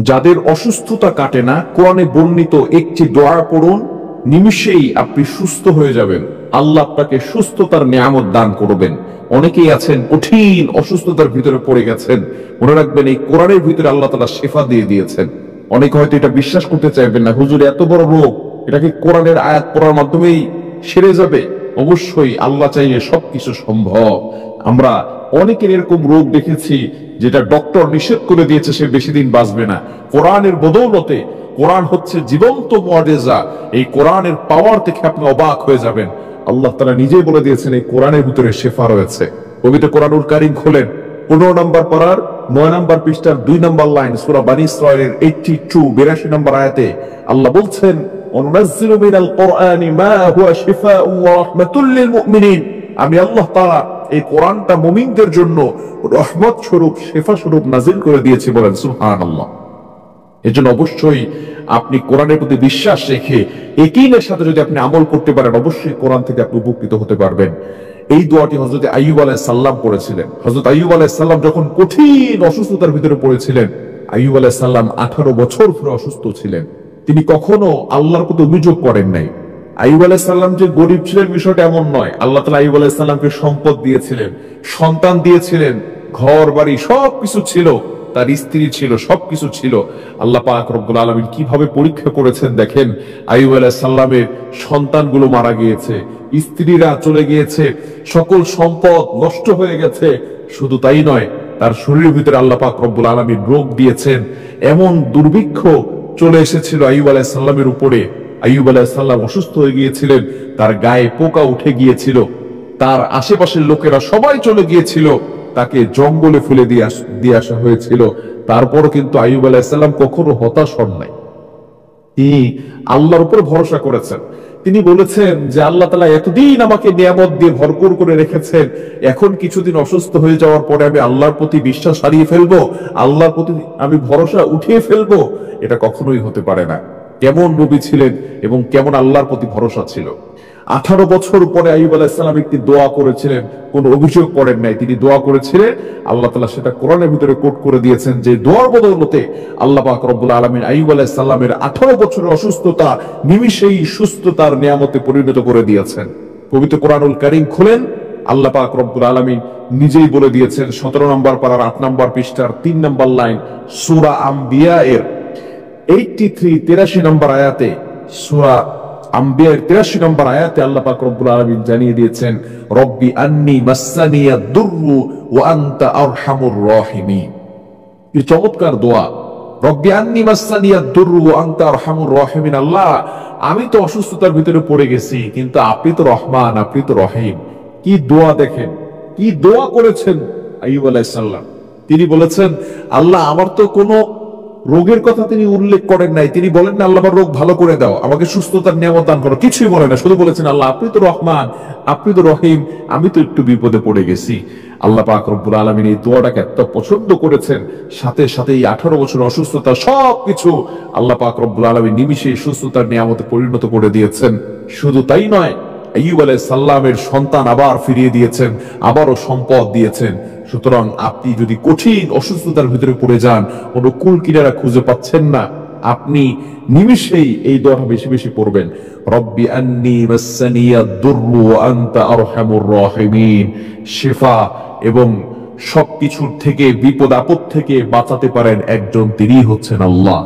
যাদের অসুস্থতা কাটে না, কোরআনে বর্ণিত একটি দোয়া পড়ুন, নিমিষেই আপনি সুস্থ হয়ে যাবেন। আল্লাহ আপনাকে সুস্থতার নিয়ামত দান করবেন। অনেকেই আছেন কঠিন অসুস্থতার ভিতরে পড়ে গেছেন, মনে রাখবেন এই কোরআনের ভিতরে আল্লাহ তাআলা শেফা দিয়ে দিয়েছেন। অনেকে হয়তো এটা বিশ্বাস করতে চাইবেন না, হুজুর এত বড় রোগ, এটা কি কোরআনের আয়াত পড়ার মাধ্যমেই সেরে যাবে? অবশ্যই আল্লাহ চাইলে সবকিছু সম্ভব। আমরা অনেকের এরকম রোগ দেখেছি যেটা ডক্টর নিষেধ করে দিয়েছে সে বেশি দিন বাঁচবে না। কোরআনের বদৌলতে, কোরআন হচ্ছে জীবন্ত মুআজিজা, এই কোরআনের পাওয়ার থেকে আপনি অবাক হয়ে যাবেন। আল্লাহ তাআলা নিজেই বলে দিয়েছেন এই কোরআনের ভিতরে শেফা রয়েছে। পবিত্র কোরআনুল কারীম খোলেন, 15 নম্বর পারার 9 নম্বর পৃষ্ঠার 2 নম্বর লাইন, সূরা বনী ইসরাঈলের 82 নম্বর আয়াতে আল্লাহ বলছেন, ওয়ানুনাজ্জিলু মিনাল কোরআনি মা হুয়া শিফাউন ওয়া রাহমাতুল লিল মুমিনিন। আমি আল্লাহ তাআলা এই কোরআনটা মুমিনদের জন্য রহমত স্বরূপ, শেফা স্বরূপ নাজিল করে দিয়েছি। বলেন সুবহানাল্লাহ। এজন্য অবশ্যই আপনি কোরআনের প্রতি বিশ্বাস রেখে ইয়াকিনের সাথে যদি আপনি আমল করতে পারেন, অবশ্যই কোরআন থেকে আপনি উপকৃত হতে পারবেন। এই দোয়াটি হযরত আইয়ুব আলাইহিস সালাম করেছিলেন। হযরত আইয়ুব আলাইহিস সালাম যখন কঠিন অসুস্থতার ভিতরে পড়েছিলেন, আইয়ুব আলাইহিস সালাম 18 বছর ধরে অসুস্থ ছিলেন। তিনি কখনো আল্লাহর প্রতি অভিযোগ করেন নাই। আইয়ুব আলাইহিস সালাম যে গরীব ছিলেন বিষয়টা এমন নয়। আল্লাহ তাআলা আইয়ুব আলাইহিস সালামকে সম্পদ দিয়েছিলেন, সন্তান দিয়েছিলেন, ঘর বাড়ি সবকিছু ছিল, তার স্ত্রী ছিল, সবকিছু ছিল। আল্লাহ পাক রব্বুল আলামিন কিভাবে পরীক্ষা করেছেন দেখেন। আইয়ুব আলাইহিস সালামের সন্তানগুলো মারা গিয়েছে, স্ত্রীরা চলে গিয়েছে, সকল সম্পদ নষ্ট হয়ে গেছে। শুধু তাই নয়, তার শরীরের ভিতরে আল্লাহ পাক রব্বুল আলামিন রোগ দিয়েছেন। এমন দুর্ভিক্ষ চলে এসেছিল আইয়ুব আলাইহিস সালামের উপরে। আইয়ুব আলাইহিস সালাম অসুস্থ হয়ে গিয়েছিলেন, তার গায়ে পোকা উঠে গিয়েছিল, তার আশেপাশের লোকেরা সবাই চলে গিয়েছিল, তাকে জঙ্গলে ফেলে দিয়ে আসা হয়েছিল। তারপরও কিন্তু আইয়ুব আলাইহিস সালাম কখনো হতাশ হন নাই। তিনি আল্লাহর উপর ভরসা করেছেন। তিনি বলেছেন যে আল্লাহ তাআলা এতদিন আমাকে নিয়ামত দিয়ে ভরপুর করে রেখেছেন, এখন কিছুদিন অসুস্থ হয়ে যাওয়ার পরে আমি আল্লাহর প্রতি বিশ্বাস হারিয়ে ফেলবো, আল্লাহর প্রতি আমি ভরসা উঠিয়ে ফেলবো? এটা কখনোই হতে পারে না। কেমন নবী ছিলেন এবং কেমন আল্লাহর প্রতি ভরসা ছিল। 18 বছর পরে আইয়ুব আলাইহিস সালাম একটি দোয়া করেছিলেন, কোন অভিযোগ করেন নাই, তিনি দোয়া করেছিলেন। আল্লাহ তাআলা সেটা কোরআনের ভিতরে কোট করে দিয়েছেন যে দোয়ার বদৌলতে আল্লাহ পাক রব্বুল আলামিন আইয়ুব আলাইহিস সালামের 18 বছরের অসুস্থতা নিমিষেই সুস্থতার নিয়ামতে পরিণত করে দিয়েছেন। পবিত্র কোরআনুল কারীম খুলেন, আল্লাহ পাক রব্বুল আলামিন নিজেই বলে দিয়েছেন 17 নম্বর পারার 8 নম্বর পৃষ্ঠার 3 নম্বর লাইন, সূরা আম্বিয়া এর 83 নম্বর আয়াতে, সূরা আম্বিয়ার 83 নম্বর আয়াতে আল্লাহ পাক রব্বুল আলামিন জানিয়ে দিয়েছেন, রব্বি আন্নী মাসসানিয়াদ দুররু ওয়া আনতা আরহামুর রাহিমিন। এই চমৎকার দোয়া, রব্বি আন্নী মাসসানিয়াদ দুররু ওয়া আনতা আরহামুর রাহিমিন। আল্লাহ, আমি তো অসুস্থতার ভিতরে পড়ে গেছি, কিন্তু আপনি তো রহমান, আপনি তো রহিম। কি দোয়া দেখেন, কি দোয়া করেছেন আইয়ুব আলাইহিস সালাম। তিনি বলেছেন, আল্লাহ আমার তো কোনো রোগের কথা তিনি উল্লেখ করেন নাই। তিনি বলেন না আল্লাহ আমার রোগ ভালো করে দাও, আমাকে সুস্থতার নিয়ামত দান করো, কিছুই বলেন না। শুধু বলেছেন আল্লাহ আপনি তো রহমান, আপনি তো রহিম, আমি তো একটু বিপদে পড়ে গেছি। আল্লাহ পাক রব্বুল আলামিন এই দোয়াটাকে এত পছন্দ করেছেন, সাথে সাথে এই 18 বছর অসুস্থতা সবকিছু আল্লাহ পাক রব্বুল আলামিন নিমিষে সুস্থতার নিয়ামতে পরিণত করে দিয়েছেন। শুধু তাই নয়, আইয়ুব আলাইহিস সালামের সন্তান আবার ফিরিয়ে দিয়েছেন, আবারও সম্পদ দিয়েছেন। সুতরাং আপনি যদি কঠিন অসুস্থতার ভিতরে পড়ে যান, কোনো কুল কিনারা খুঁজে পাচ্ছেন না, আপনি নিমিষেই এই দোয়া বেশি বেশি পড়বেন, রব্বি আন্নী মাসসানিয়াদ দুররু ওয়া আনতা আরহামুর রাহিমিন। শিফা এবং সবকিছুর থেকে, বিপদ আপদ থেকে বাঁচাতে পারেন একজন, তিনিই হচ্ছেন আল্লাহ।